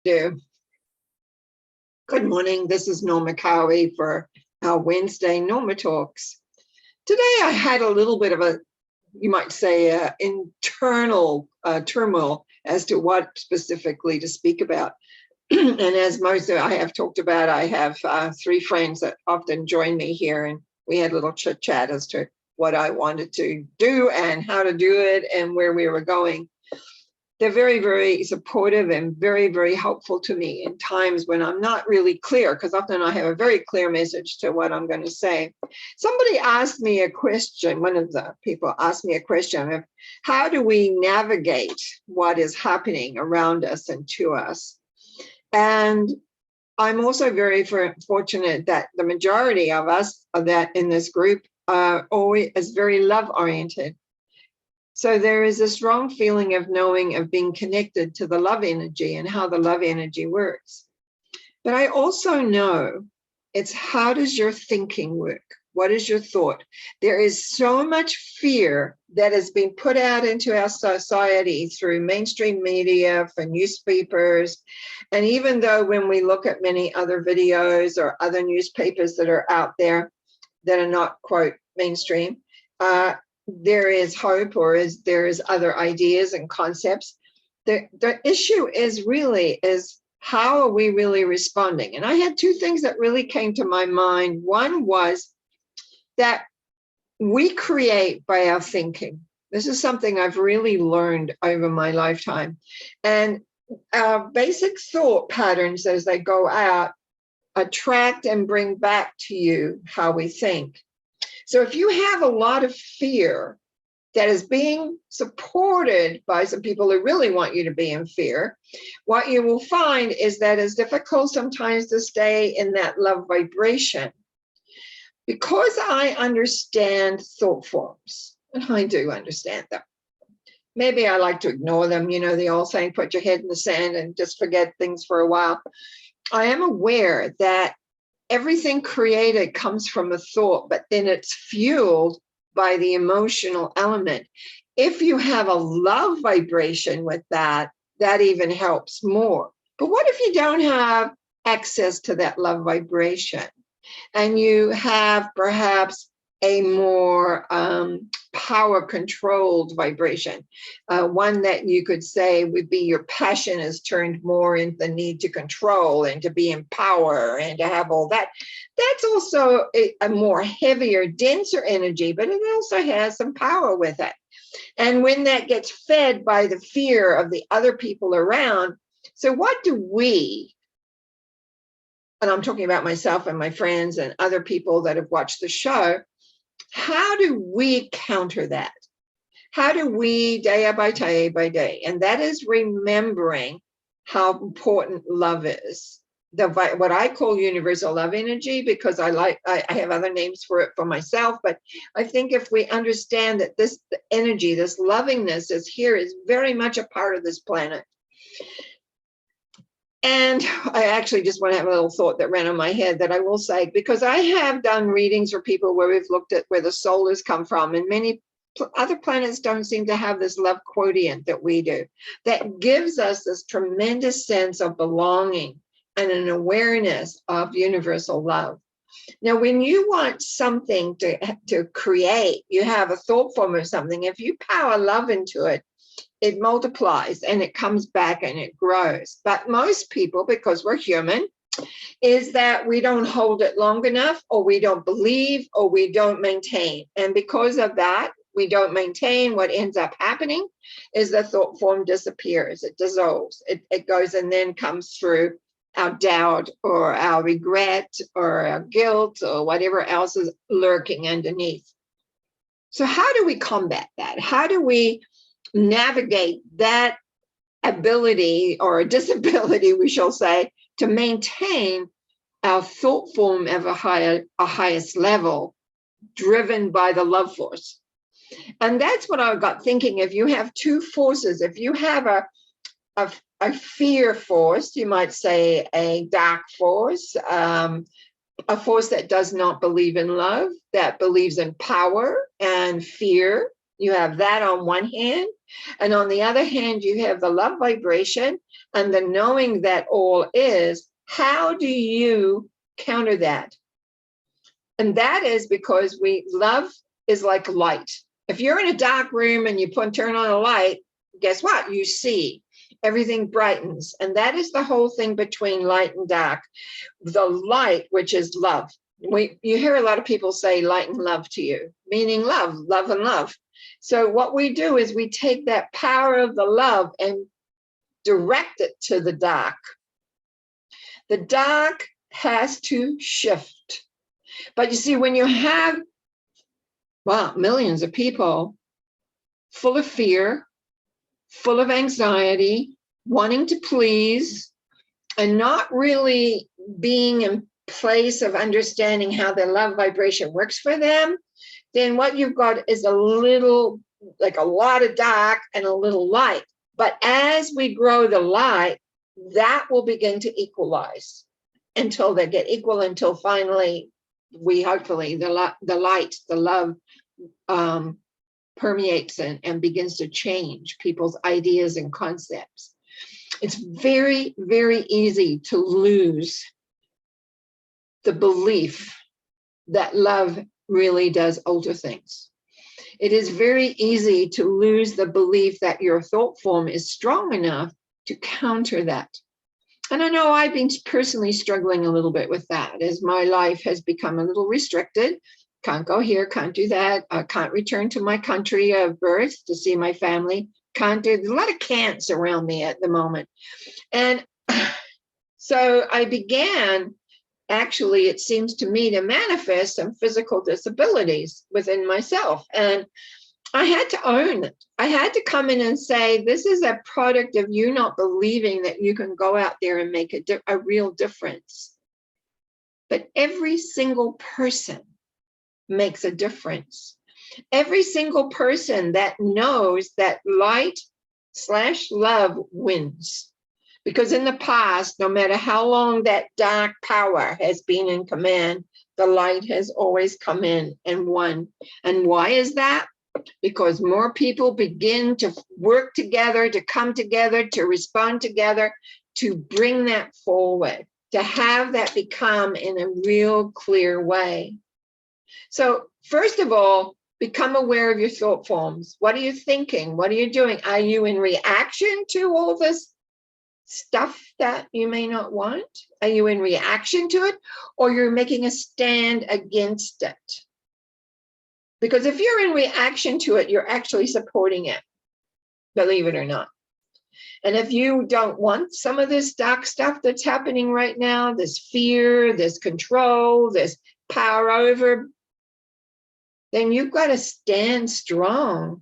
do. Good morning. This is Norma Cowie for our Wednesday Norma Talks. Today I had a little bit of a, you might say, internal turmoil as to what specifically to speak about. And as most of I have talked about, I have three friends that often join me here, and we had a little chit chat as to what I wanted to do and how to do it and where we were going. They're very, very supportive and very, very helpful to me in times when I'm not really clear, because often I have a very clear message to what I'm going to say. Somebody asked me a question, one of the people asked me a question of how do we navigate what is happening around us and to us? And I'm also very fortunate that the majority of us that in this group are always very love-oriented. So there is a strong feeling of knowing, of being connected to the love energy and how the love energy works. But I also know it's how does your thinking work? What is your thought? There is so much fear that has been put out into our society through mainstream media, for newspapers. And even though when we look at many other videos or other newspapers that are out there that are not, quote, mainstream, there is hope, or there is other ideas and concepts. The issue is how are we really responding? And I had two things that really came to my mind. One was that we create by our thinking. This is something I've really learned over my lifetime. And our basic thought patterns as they go out attract and bring back to you how we think. So if you have a lot of fear that is being supported by some people who really want you to be in fear, what you will find is that it's difficult sometimes to stay in that love vibration. Because I understand thought forms, and I do understand them. Maybe I like to ignore them. You know, the old saying, put your head in the sand and just forget things for a while. I am aware that everything created comes from a thought, but then it's fueled by the emotional element. If you have a love vibration with that, that even helps more. But what if you don't have access to that love vibration and you have perhaps a more power controlled vibration, one that you could say would be your passion is turned more into the need to control and to be in power and to have all that. That's also a more heavier, denser energy, but it also has some power with it. And when that gets fed by the fear of the other people around, so what do we, and I'm talking about myself and my friends and other people that have watched the show, how do we counter that? How do we day by day? And that is remembering how important love is. What I call universal love energy, because I have other names for it for myself, but I think if we understand that this energy, this lovingness is here, is very much a part of this planet. And I actually just want to have a little thought that ran on my head that I will say, because I have done readings for people where we've looked at where the soul has come from, and many other planets don't seem to have this love quotient that we do, that gives us this tremendous sense of belonging and an awareness of universal love. Now, when you want something to create, you have a thought form of something, if you power love into it, it multiplies and it comes back and it grows. But most people, because we're human, is that we don't hold it long enough, or we don't believe, or we don't maintain. And because of that, we don't maintain. What ends up happening is the thought form disappears, it dissolves, it goes and then comes through our doubt or our regret or our guilt or whatever else is lurking underneath. So how do we combat that? How do we navigate that ability or disability, we shall say, to maintain our thought form of a highest level, driven by the love force? And that's what I got thinking. If you have two forces, if you have a fear force, you might say a dark force, a force that does not believe in love, that believes in power and fear, You have that on one hand. And on the other hand, you have the love vibration and the knowing that all is. How do you counter that? And that is because love is like light. If you're in a dark room and you turn on a light, guess what? You see everything brightens. And that is the whole thing between light and dark. The light, which is love. You hear a lot of people say light and love to you, meaning love and love. So what we do is we take that power of the love and direct it to the dark. The dark has to shift. But you see, when you have, millions of people full of fear, full of anxiety, wanting to please, and not really being in place of understanding how their love vibration works for them, then what you've got is a lot of dark and a little light. But as we grow the light, that will begin to equalize until they get equal, until finally hopefully the light, the love permeates and begins to change people's ideas and concepts. It's very, very easy to lose the belief that love really does alter things. It is very easy to lose the belief that your thought form is strong enough to counter that. And I know I've been personally struggling a little bit with that as my life has become a little restricted. Can't go here, can't do that. I can't return to my country of birth to see my family. There's a lot of can'ts around me at the moment. And so I began, actually, it seems to me, to manifest some physical disabilities within myself. And I had to own it. I had to come in and say, this is a product of you not believing that you can go out there and make a real difference. But every single person makes a difference. Every single person that knows that light/love wins. Because in the past, no matter how long that dark power has been in command, the light has always come in and won. And why is that? Because more people begin to work together, to come together, to respond together, to bring that forward, to have that become in a real clear way. So first of all, become aware of your thought forms. What are you thinking? What are you doing? Are you in reaction to all this stuff that you may not want? Are you in reaction to it, or you're making a stand against it? Because if you're in reaction to it, you're actually supporting it, believe it or not. And if you don't want some of this dark stuff that's happening right now, this fear, this control, this power over, then you've got to stand strong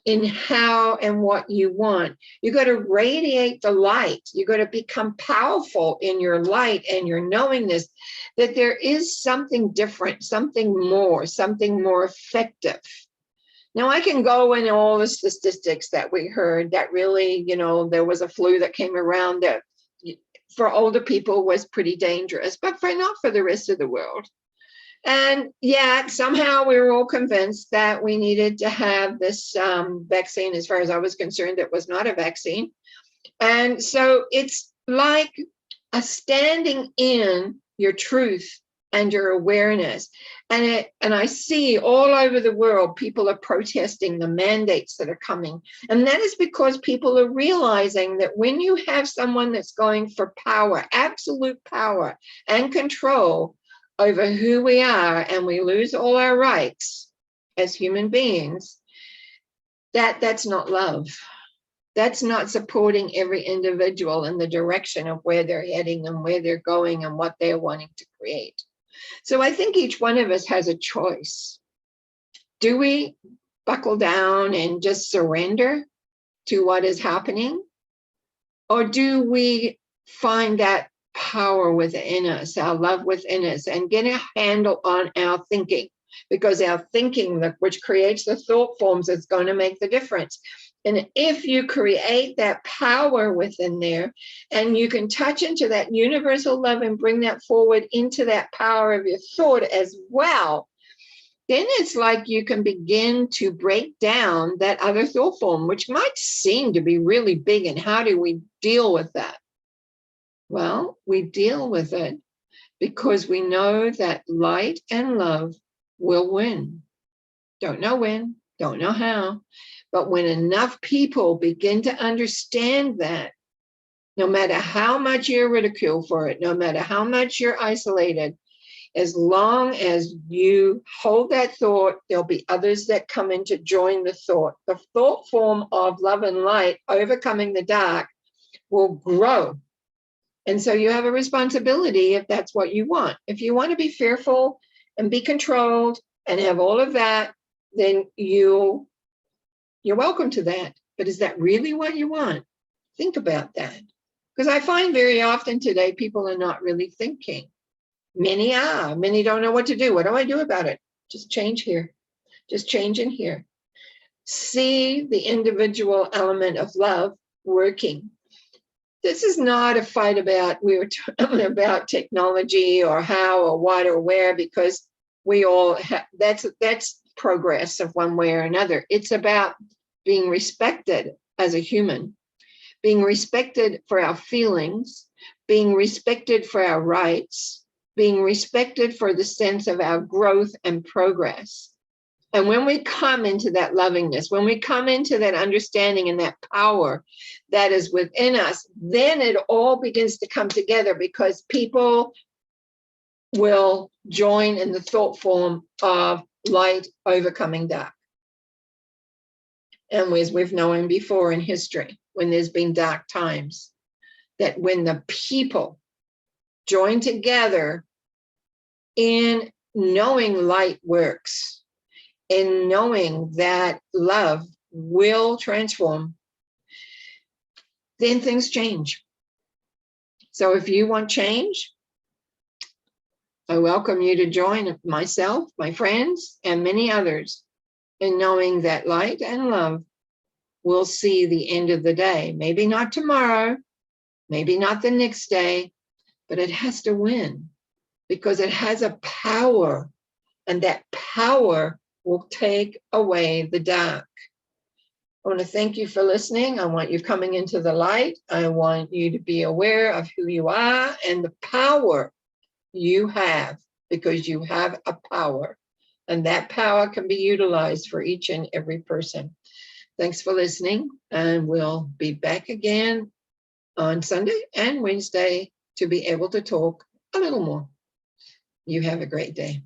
in how and what you want. You got to radiate the light. You got to become powerful in your light and your knowingness that there is something different, something more effective. Now, I can go into all the statistics that we heard that really, there was a flu that came around that for older people was pretty dangerous, but not for the rest of the world. And yet somehow we were all convinced that we needed to have this vaccine. As far as I was concerned, it was not a vaccine. And so it's like a standing in your truth and your awareness. And I see all over the world, people are protesting the mandates that are coming. And that is because people are realizing that when you have someone that's going for power, absolute power and control over who we are, and we lose all our rights as human beings, that's not love. That's not supporting every individual in the direction of where they're heading and where they're going and what they're wanting to create. So I think each one of us has a choice. Do we buckle down and just surrender to what is happening? Or do we find that power within us, our love within us, and get a handle on our thinking? Because our thinking, which creates the thought forms, is going to make the difference. And if you create that power within there, and you can touch into that universal love and bring that forward into that power of your thought as well, then it's like you can begin to break down that other thought form, which might seem to be really big. And how do we deal with that? Well, we deal with it because we know that light and love will win. Don't know when, don't know how, but when enough people begin to understand that, no matter how much you're ridiculed for it, no matter how much you're isolated, as long as you hold that thought, there'll be others that come in to join the thought. The thought form of love and light overcoming the dark will grow. And so you have a responsibility if that's what you want. If you want to be fearful and be controlled and have all of that, then you're welcome to that. But is that really what you want? Think about that. Because I find very often today, people are not really thinking. Many are. Many don't know what to do. What do I do about it? Just change here. Just change in here. See the individual element of love working. This is not a fight about, we were talking about technology or how or what or where, because we all have, that's progress of one way or another. It's about being respected as a human, being respected for our feelings, being respected for our rights, being respected for the sense of our growth and progress. And when we come into that lovingness, when we come into that understanding and that power that is within us, then it all begins to come together, because people will join in the thought form of light overcoming dark. And as we've known before in history, when there's been dark times, that when the people join together in knowing light works, in knowing that love will transform, then things change. So if you want change, I welcome you to join myself, my friends, and many others in knowing that light and love will see the end of the day. Maybe not tomorrow, maybe not the next day, but it has to win, because it has a power, and that power will take away the dark. I want to thank you for listening. I want you coming into the light. I want you to be aware of who you are and the power you have, because you have a power, and that power can be utilized for each and every person. Thanks for listening, and we'll be back again on Sunday and Wednesday to be able to talk a little more. You have a great day.